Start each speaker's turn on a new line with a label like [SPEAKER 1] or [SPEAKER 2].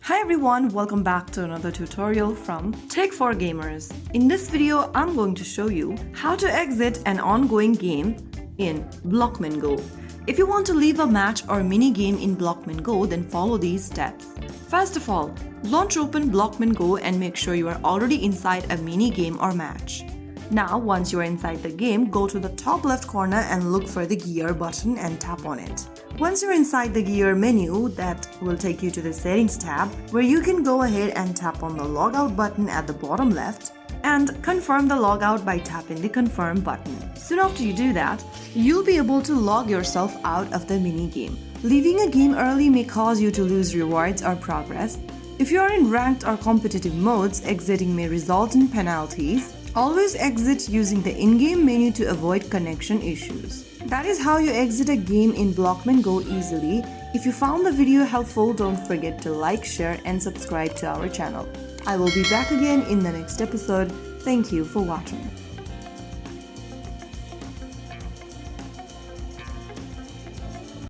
[SPEAKER 1] Hi everyone, welcome back to another tutorial from Tech for Gamers. In this video, I'm going to show you how to exit an ongoing game in Blockman GO. If you want to leave a match or mini game in Blockman GO, then follow these steps. First of all, launch open Blockman GO and make sure you are already inside a mini game or match. Now, once you are inside the game, go to the top left corner and look for the gear button and tap on it. Once you're inside the gear menu, that will take you to the settings tab, where you can go ahead and tap on the logout button at the bottom left and confirm the logout by tapping the confirm button. Soon after you do that, you'll be able to log yourself out of the mini game. Leaving a game early may cause you to lose rewards or progress. If you are in ranked or competitive modes, exiting may result in penalties. Always exit using the in-game menu to avoid connection issues. That is how you exit a game in Blockman GO easily. If you found the video helpful, don't forget to like, share and subscribe to our channel. I will be back again in the next episode. Thank you for watching.